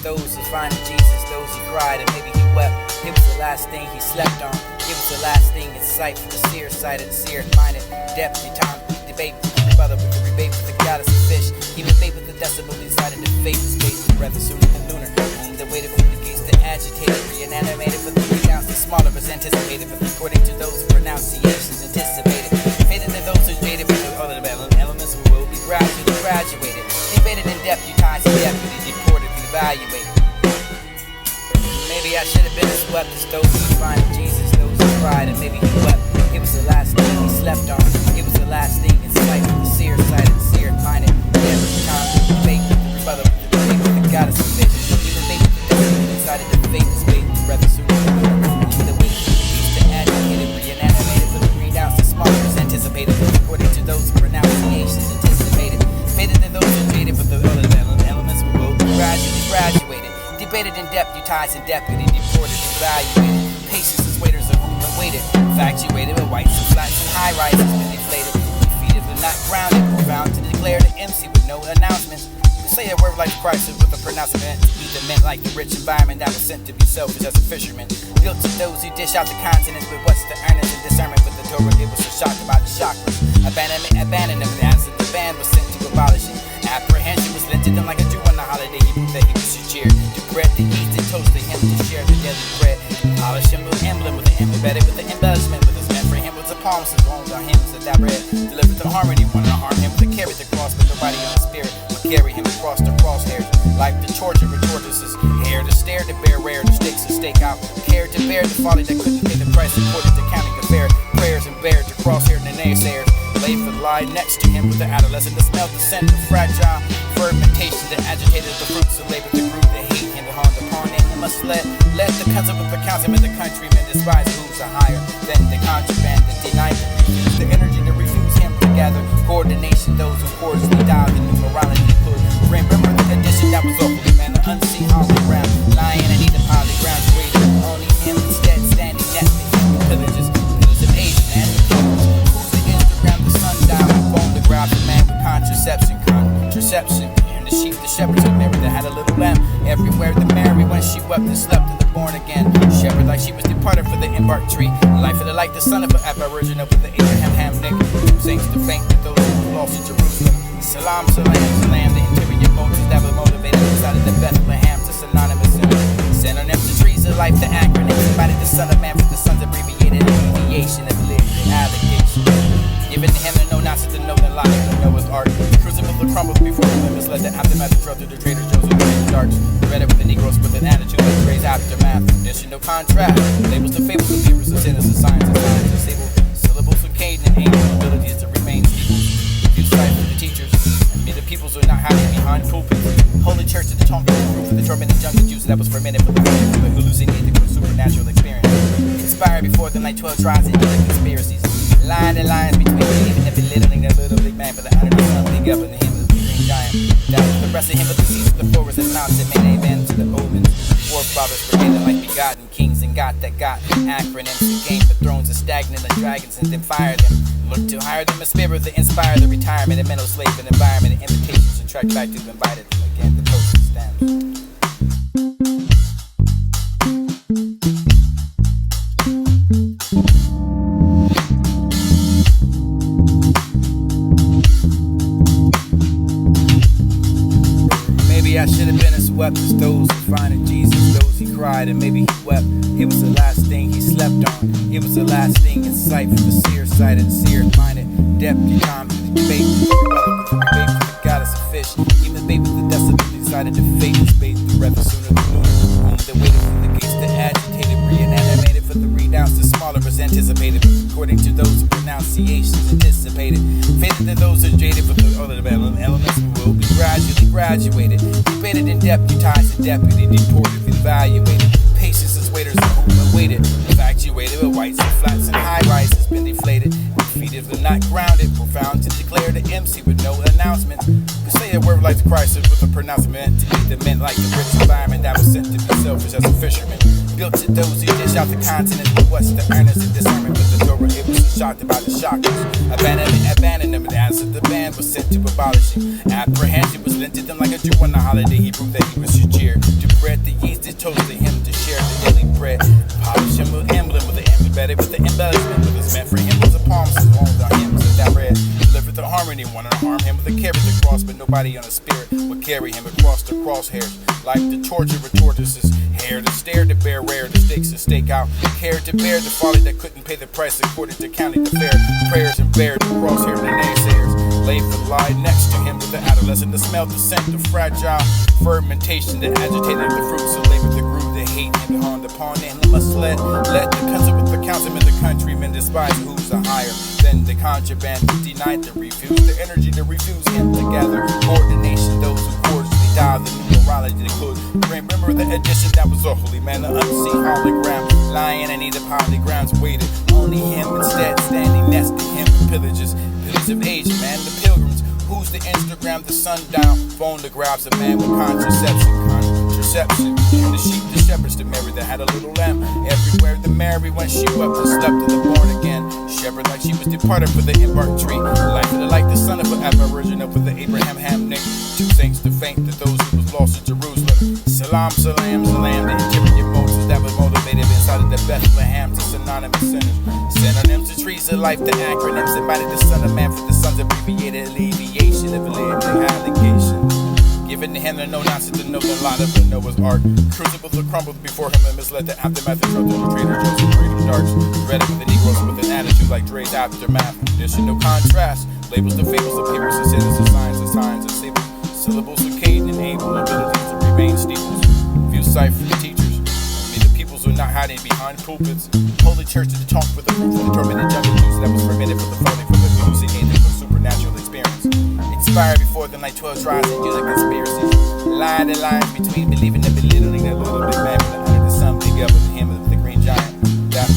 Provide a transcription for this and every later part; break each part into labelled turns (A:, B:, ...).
A: those who find Jesus, those he cried and maybe he wept. It was the last thing he slept on. It was the last thing in sight for the seer sighted, seer minded. Depth, time, debate with the brother with the rebate with the goddess of fish. Even debate with the decibel decided to fade the space with rather sooner than lunar. Whom they waited for the gates that agitated, reanimated for the renounce, the smaller was anticipated, but according to those pronunciations anticipated. Faded to those who jaded for the other elements who will be gradually graduated. Debated in deputized and deputy, deported, evaluated. Maybe I should have been as swept as those who find Jesus, those who cried, and maybe he wept. It was the last thing he slept on. It was the last thing in sight for the seer sighted, seer minded. Every time we debate with the brother with the debate with the goddess of fish. Even debate with the devil decided to fade this bait rather sooner than later. The weak, used to agitated, reanimated for the renounce, the smaller was anticipated, according to those pronunciations anticipated. Faded to those who jaded for the other elements who will be gradually graduated. Debated and deputized and deputy, deported, evaluated. Patience is waiters of whom awaited. Infatuated with whites and flats and high rises been deflated. Defeated but not grounded. Profound to declare the MC with no announcements. To say a word like Christ with a pronouncement. Either meant like the rich environment that was sent to be selfish as a fisherman. Built to those who dish out the continents with what's the earnest and discernment with the Torah. It was a shock about the chakras. Abandonment as the band was sent to abolish it. Apprehension was lent to them like a Jew on the holiday. He proved that he was cheered. To bread to eat and toast to him to share the daily bread. Polish him with emblem with the embedded with the embellishment with his meant for him was a palm so long on him so that bread delivered to harmony. Wanted to harm him to carry the cross but nobody on the spirit would carry him across the crosshairs. Like the torture retorts his hair to stare to bear rare the stakes to stake out. Care to bear the folly that couldn't pay the price according to counting the fair. Prayers and bear to crosshair and the naysayers. Lay for lie next to him with the adolescent that smelled the scent of fragile fermentation that agitated the fruits of labor. The group that hate him, that harmed upon him. And must let the cousin with the councilman, the countrymen despise who's are higher than the contraband that deny the refuse the energy to refuse him to gather coordination. Those who cordially dialed the numerology could remember the condition that was awfully man, the unseen hologram lying and eating polygram waiting only him instead standing next to him with pillages of age man. Grab the man with contraception, and the sheep, the shepherds of Mary that had a little lamb. Everywhere the Mary when she wept and slept in the born again. Shepherd like she was departed for the embarked tree. Life of the light, the son of an aboriginal with the Abraham Hamnick. Saints to faint with those who lost in Jerusalem. Salam, salam, the interior motives that were motivated inside of the Bethlehem to synonymous synonym to trees of life, the acronym. Somebody the son of man for the sons abbreviated abbreviation of the allegation. Giving him the no nonsense to know the lie of Noah's Ark. Crucible the crumbles before the limits led the aftermath of drug to the traitor Joseph in the darks. Read it with the Negroes with an attitude that raised aftermath. Additional contrast. Labels to fables of heroes of sinners and science and science disabled. Syllables of Caden and angel abilities to remain steeples. Refuse sight for the teachers. And many peoples are not hiding behind pulpits. Holy church to the tongue of the roof for the tormented jungle juice that was fermented for the hallucinated with supernatural experience. Inspired before them like 12 tribes and other conspiracies. Line and lines between even if belittling a little big man for the honor of something up in the him of the green giant. That was the rest of him with the seas of the forest and mountain made amen to the omens. Forefathers created like begotten kings and got acronyms to gain the thrones of stagnant and dragons and then fire them. Look to hire them a spirit to inspire the retirement and mental slave and environment and invitations to track back to invited them again the post stands. I should have been as swept as those who find Jesus, those he cried and maybe he wept. It was the last thing he slept on. It was the last thing in sight for the seer sighted, seer minded. Deputy time to the debate with the brother with the debate with the goddess of fish. Even debate with the decibel decided to fade this bait rather sooner than later. Whom they waited for the gates that agitated, reanimated for the renounce. The smaller was anticipated, according to those pronunciations anticipated. Faded to those who jaded for the other elements who will be gradually graduated. Debated and deputized and deputy, deported, evaluated. Patience is waiters of whom awaited. Infatuated with whites and flats and high rises been deflated. Defeated but not grounded. Profound to declare the MC with no announcement. To say a word like Christ with a pronouncement to be the meant like the rich environment that was sent to be selfish as a fisherman. Built to those who dish out the continents with what's the earnest and discernment with the Torah. It was a shock
B: talked about the shockers. Abandoned them, and answered the ban was sent to abolishing. Apprehension was lent to them like a Jew on a holiday. He proved that he was Shajir. To bread the yeast, it chose to him to share the daily bread. Polish him with emblem, with the embedded with the embellishment. What was meant for him was a palm, so on the hymns of that bread. Delivered the harmony, wanted to harm him with a carrot to cross, but nobody on a spirit would carry him across the crosshairs. Like the torture with tortoises, hair to stare to bear rare, the stakes to stake out. Care to bear the folly that couldn't pay the price according to county the fair. Prayers and bear the crosshair the naysayers. Lay for lie next to him with the adolescent, the smell, the scent, the fragile fermentation that agitated the fruit. So labor the groove, they hate him, harmed upon him. Must let the pencil with the councilmen, the countrymen despise who's the higher than the contraband. Denied to refuse the energy to refuse him to gather coordination. Those who cordially dial the numerology that could remember the edition that was a holy man, the unseen hologram. Lying and either polygrams waited. Only him instead standing next to him. Pillages of age, man, the pilgrims. Who's the Instagram, the sundown phone that grabs a man with contraception. The sheep, the shepherds, the Mary that had a little lamb. Everywhere the Mary when she wept and slept in the born again. Shepherd like she was departed for the embarked tree. Life of the like the son of an aboriginal for the Abraham ham nick. Two saints to faint to those who was lost in Jerusalem. Salam, salam, salam. The interior motives that was motivated inside of the Bethlehem to synonymous sinners. Synonyms to trees of life, the acronyms embodied the son of man for the sons abbreviated alleviation of living allegation. Given to him the no nonsense to know the lot of the Noah's Ark. Crucibles were crumbled before him and misled the aftermath of trouble. The trader Joseph created darts. Read it with the Negroes with an attitude like Dre's aftermath. Additional contrast. Labels the fables of papers and sins and signs and signs and sables. Syllables of Caden and able abilities to remain steeples. Few sight for the teachers. May the peoples who are not hiding behind pulpits. Holy church to the talk with the roof of the tormented jungle juice that was permitted for the folding for the music anything for supernatural experience. Expired before the night 12 tries to do the conspiracies. Line the lines between believing and belittling that little big man with the under the sun big up with him of the green giant. That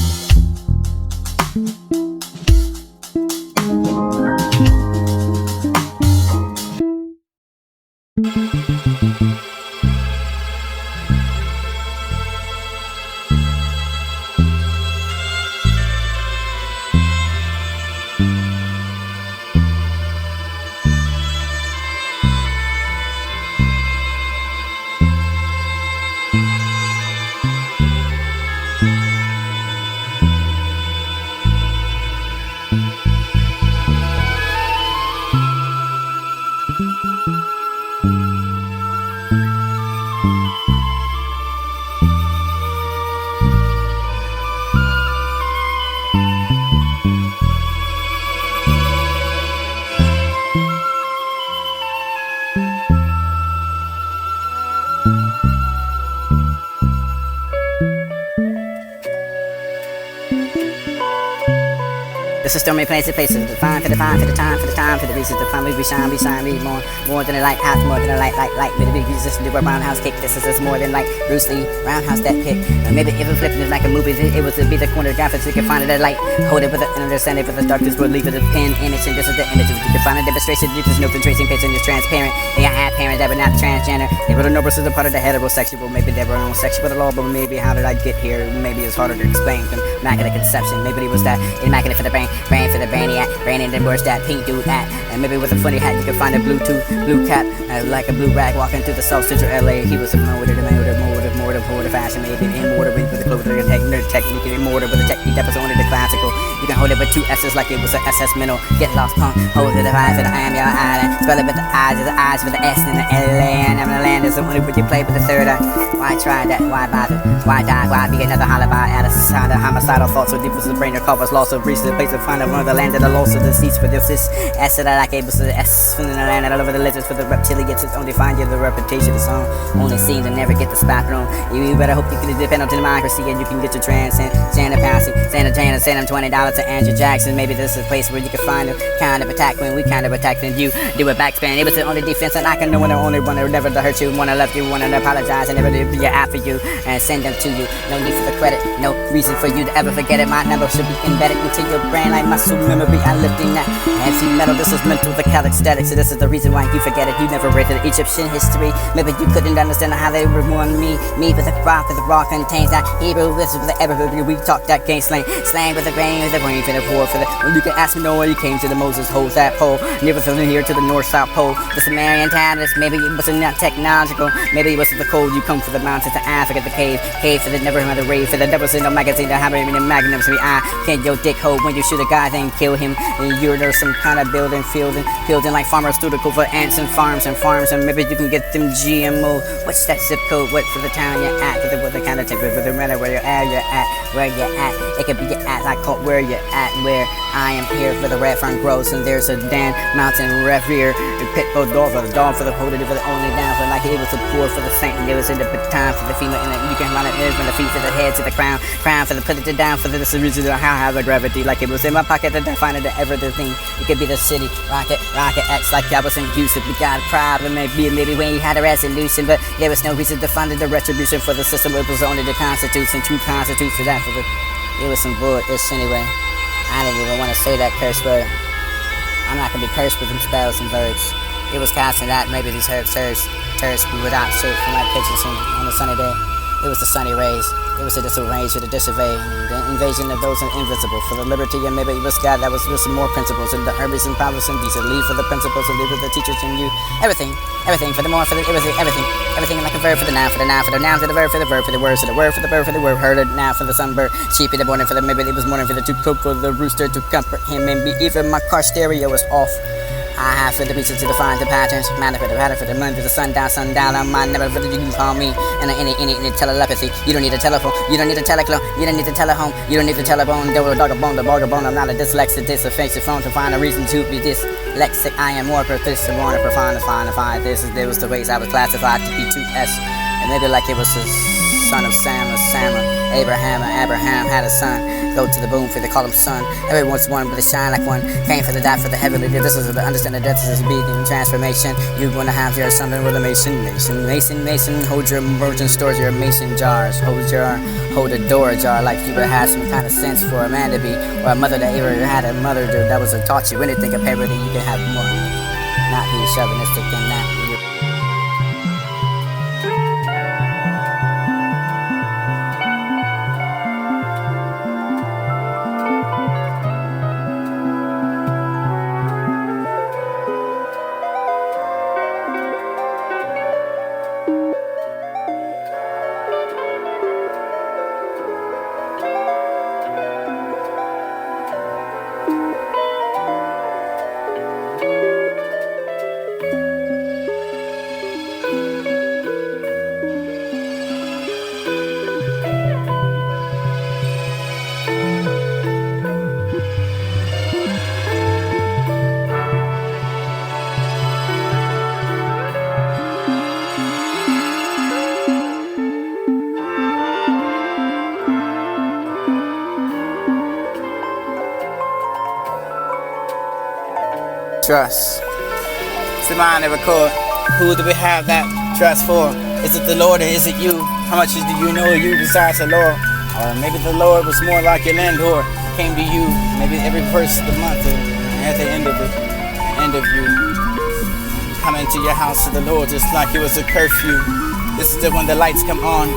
C: This is stormy places, places defined for the time, for the time, for the time, for the reasons defined. We shine, more than a lighthouse, more than a light. With the big resistance to a roundhouse kick. This is more than like Bruce Lee, roundhouse that kick. Maybe even flipping it like a movie. It was to be the corner graphics. You can find it at light. Hold it with the understanding for the darkness. We'll leave it a pen image, and this is the image. You can find a demonstration. There's no tracing picture, and it's transparent. They had parents that were not transgender. They were the nobles as a part of the heterosexual. Maybe they were homosexual with the law, but maybe how did I get here? Maybe it's harder to explain than immaculate conception. Maybe it was that immaculate for the brain for the brainiac, brain and then where's that pink dude at? And maybe with a funny hat you can find a blue cap, like a blue rag walking through the South Central LA. He was a motor fashion, maybe immortal with the clothing technique, immortal with the technique that was only the classical. You can hold it with two S's like it was an SS mental. Get lost, punk, hold it the vibes and I am your island. Spell it with the eyes with the S and the LA. And I'm the land is the only when you play with the third eye. Why try that? Why bother? Why die? Why be another hollaby at a side of homicidal thoughts so deep was the brain your covers loss of reason, place to find one of the land of the loss of the seats for this S that I like able to S from the land all over the lizards for the reptilians. It's only find you the reputation of song. Only seen to never get the spot wrong. You better hope you can depend on democracy and you can get your transcend. Santa passing, Santa Jana, send him $20 to Andrew Jackson. Maybe this is a place where you can find a kind of attack when we kind of attack then you do a backspan. It was the only defense and I can know when the only one who never to hurt you, wanna love you, wanna apologize and never be out for you and send them to you. No need for the credit, no reason for you to ever forget it. My number should be embedded into your brain like muscle memory. I lifting that anti metal. This is mental, the calisthenics. So this is the reason why you forget it. You never read the Egyptian history. Maybe you couldn't understand how they were on me. Me with the rock contains that Hebrew. This is the ever we talk that game slang with the grain, with the rain, for the pour, for the. Well, you can ask me no, you came to the Moses holds that pole. Never from here to the north south pole. The Sumerian tablets, maybe it wasn't that technological. Maybe it wasn't the cold. You come for the mountains to Africa, the cave for the never another rave, for the devils in the magazine, the hammer in the magnum. So I can't your dick hold when you shoot a guy, then kill him. And you're there some kind of building like pharmaceutical for ants and farms, and maybe you can get them GMO. What's that zip code? What for the town you're at? For the kind of tip, for the matter where you're at, where you're at. It could be your at, I call where you're at, where I am here for the red front grows, and there's a Dan Mountain rear, and Pitbull dog for the holder, for the only down, for like it was a poor for the saint, and it was in the baton for the female, and you can run it from the feet to the head to the crown for the put it down for the distribution of how the gravity, like it was in my pocket to define it everything. It could be the city, rocket X, like I was in Houston. We got a problem, maybe when you had a resolution, but there was no reason to find the retribution for the system. It was only the Constitution, two constitutes for that. It was some bull-ish anyway. I didn't even want to say that curse word. I'm not gonna be cursed with them spells and verbs. It was casting that maybe these herbs without shit from my pitches on a sunny day. It was the sunny rays. It was a disarrange with a disobey. The invasion of those invisible. For the liberty and maybe it was God that was with some more principles. And the herbies and powers and these are leave for the principles and leave with the teachers and you. Everything for the more for the everything like a verb for the noun, for the noun, for the noun, for the verb, for the verb, for the words, for the word, for the bird, for the word, heard it now for the sunbird, sheepy the morning for the maybe it was morning for the to cook for the rooster to comfort him and be even my car stereo was off. I have for the pieces to define the patterns, matter for the pattern for the moon, for the sundown, on my never for the you can call me, and any telepathy. You don't need a telephone, you don't need a teleclone, you don't need a telehome, you don't need a telephone, double dog a bone, I'm not a dyslexic, dysaffected phone to find a reason to be dyslexic. I am more proficient, more profound, define. This was the ways I was classified to be 2S, and maybe like it was the son of Sam or Abraham had a son. Go to the boom for the call him son. Everyone's one, but they shine like one. Came for the die for the heavenly. This is the understanding that this is being transformation. You're gonna have your something with a mason. Hold your virgin stores, your mason jars. Hold a door jar like you would have some kind of sense for a man to be, or a mother that ever had a mother that was taught you anything of parody. You can have more, not be chauvinistic than that. Trust. It's the mind that record. Who do we have that trust for? Is it the Lord or is it you? How much do you know of you besides the Lord? Or maybe the Lord was more like your landlord, came to you maybe every first of the month, and at the end of you come into your house to the Lord just like it was a curfew. This is when the lights come on,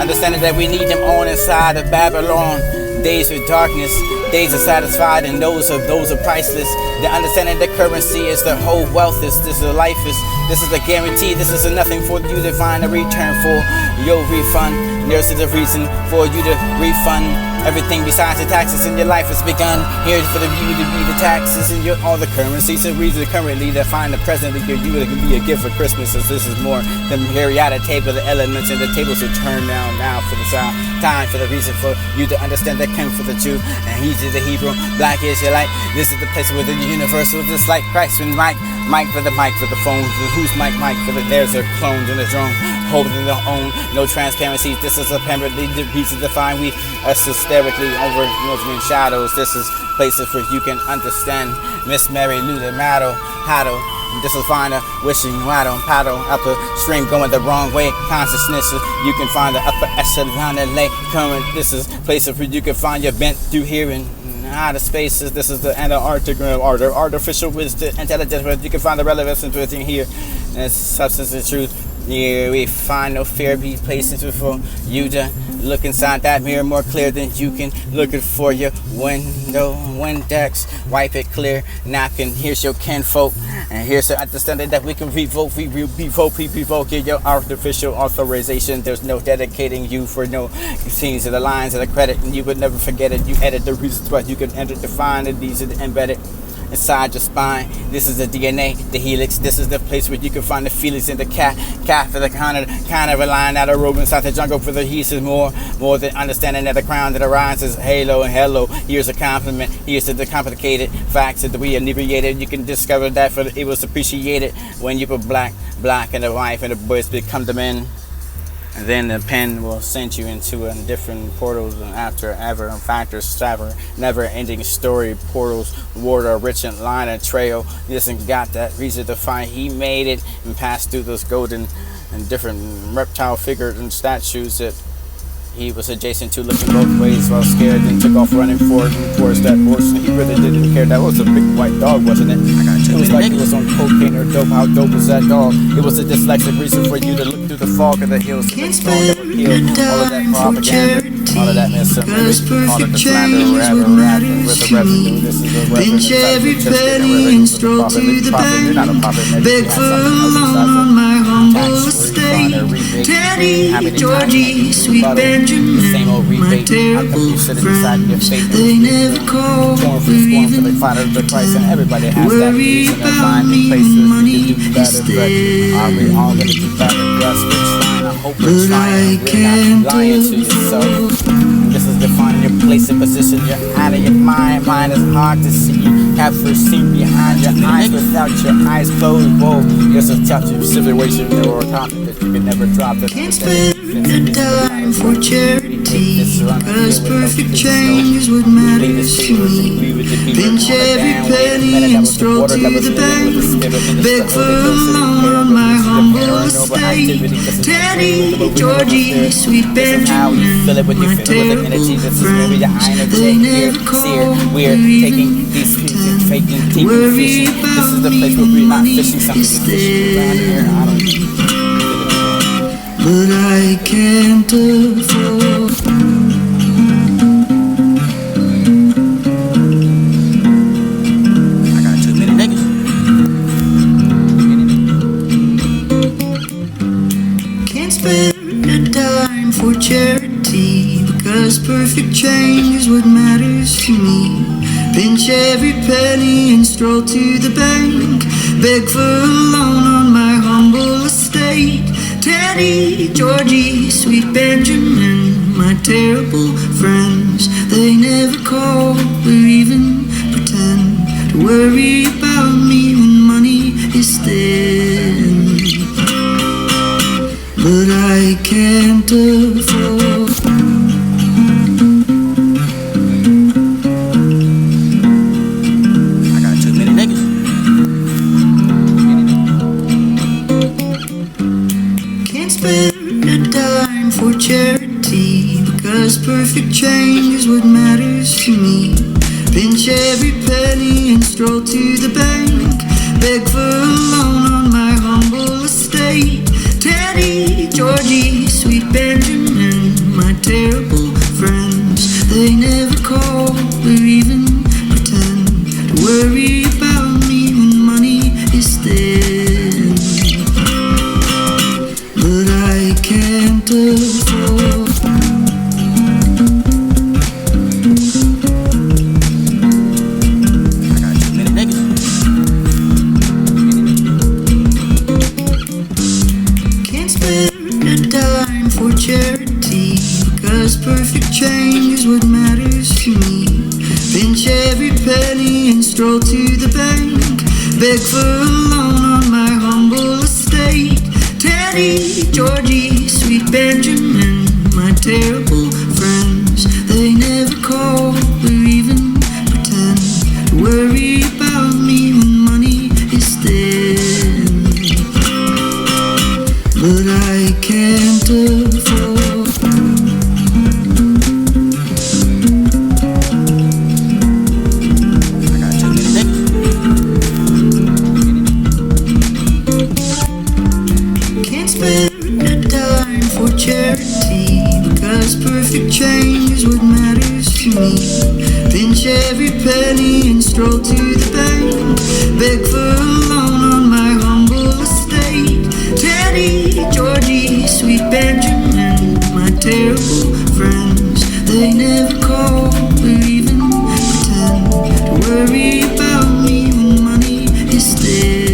C: understanding that we need them on inside of Babylon. Days of darkness, days are satisfied, and those are priceless. The understanding the currency is the whole wealth is. This is a life is. This is a guarantee. This is nothing for you to find a return for your refund. There's a reason for you to refund everything besides the taxes in your life has begun. Here's for the you to be the taxes and all the currencies. The reason currently to find the present to give you that can be a gift for Christmas. As this is more than periodic table. The elements and the tables will turn down now for the time for the reason for you to understand that came for the Jew and he's the Hebrew, black Israelite. This is the place where the universal, just like Christ and Mike for the phone. Who's Mike for the there's their clones in the drone, holding their own, no transparency. This is apparently the reason to find we are hysterically over in shadows. This is places where you can understand Miss Mary Lou the Matto, Haddle. This is find a wishing paddle upper stream going the wrong way. Consciousness, you can find the upper echelon and lake current. This is places where you can find your bent through hearing. Outer spaces, this is the Antarctic artificial with the intelligence, where you can find the relevance in everything here. And it's substance and truth.
B: Yeah, we find no fear be places before you to look inside that mirror more clear than you can. Looking for your window, Windex, wipe it clear. Knocking, here's your kinfolk, and here's the understanding that we can revoke your artificial authorization. There's no dedicating you for no scenes of the lines of the credit, and you would never forget it. You edit the reasons why you can enter, define, and these are embedded inside your spine. This is the DNA, the helix. This is the place where you can find the feelings in the cat for the kind of a line out of robe inside the jungle for the heat is more than understanding that the crown that arises halo and hello. Here's a compliment. Here's the complicated facts that we inebriated. You can discover that for it was appreciated when you put black and the wife and the boys become the men. And then the pen will send you into different portals and after ever factors sever never ending story portals water rich and line and trail. He doesn't got that reason to find he made it and passed through those golden and different reptile figures and statues that he was adjacent to, looking both ways while scared, then took off running forward and towards that horse. He really didn't care. That was a big white dog, wasn't it? It was like he was on cocaine or dope. How dope was that dog? It was a dyslexic reason for you to look through the fog of the hills to the song that would kill all of that propaganda, all of that misinformation, all of the slander, rapping with the revenue. This is the revenue.
D: Pinch every penny and stroll to the bank. Beg for a loan on my humble estate. Teddy, Georgie, sweet Benjamin, my terrible friends. They never call or even worry about me when money is dead.
B: Are we all gonna do better? Yes, we're trying. I hope we're
D: But
B: trying.
D: I
B: We're
D: can't
B: not lying to yourself. This is defining your place and position. You're out of your mind. Mine is hard to see. You have first seen behind your eyes without your eyes closed. Whoa, there's a touchy situation or a topic that you can never drop.
D: Can't spend a dime for charity, cause perfect change is what matters to me. Pinch every penny and stroll to the bank. Beg for a loan on my humble estate. Teddy, Georgie, sweet Benjamin, my terrible friends. They never call or even pretend. Worry about me when money is dead. But I can't afford.
B: I got too many niggas.
D: Can't spend a dime for charity, because perfect change is what matters to me. Pinch every penny and stroll to the bank. Beg for a loan on my humble estate. Teddy, Georgie, sweet Benjamin, my terrible friends. They never call or even pretend to worry about me when money is thin. But I can't afford.
B: I got too many niggas.
D: Spend a dime for charity, because perfect change is what matters to me. Pinch every penny and stroll to the bank. Beg for a loan on my humble estate. Teddy, Georgie, sweet Benjamin, my terrible friends. They never call or even pretend to worry about me when money is thin. But I can't afford.
B: I got too many niggas.
D: Can't spend a dime for charity, because perfect change is what matters to me. Pinch every penny and stroll to the bank. Beg for a loan on my humble estate. Teddy, Georgie, sweet Benjamin, my terrible friends. They never call or even pretend to worry about me when money is thin. But I can't afford.
B: I got too many niggas.
D: Can't spend stroll to the bank, beg for a loan on my humble estate. Teddy, Georgie, sweet Benjamin, my terrible friends, they never call or even pretend to worry about me when money is thin.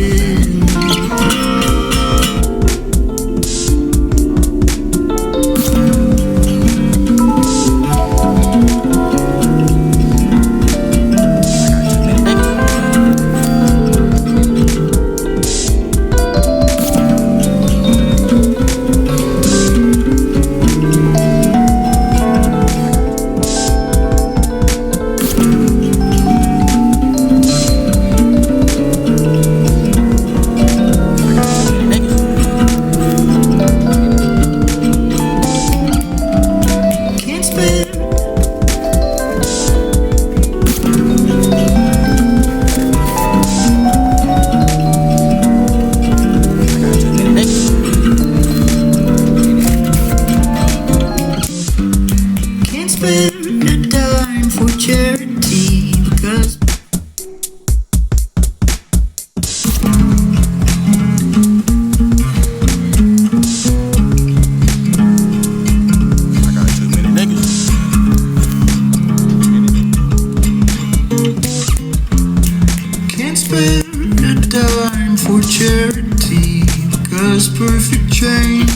D: A dime for charity because
B: I got too many niggas.
D: can't spend a dime for charity because perfect change.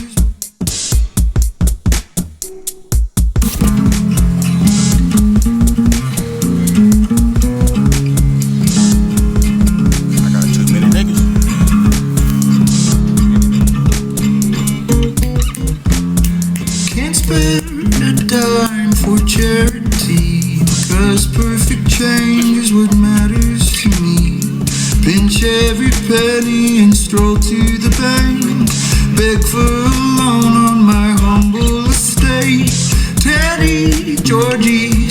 D: Spend a dime for charity because perfect change is what matters to me. Pinch every penny and stroll to the bank, beg for a loan on my humble estate. Teddy, Georgie,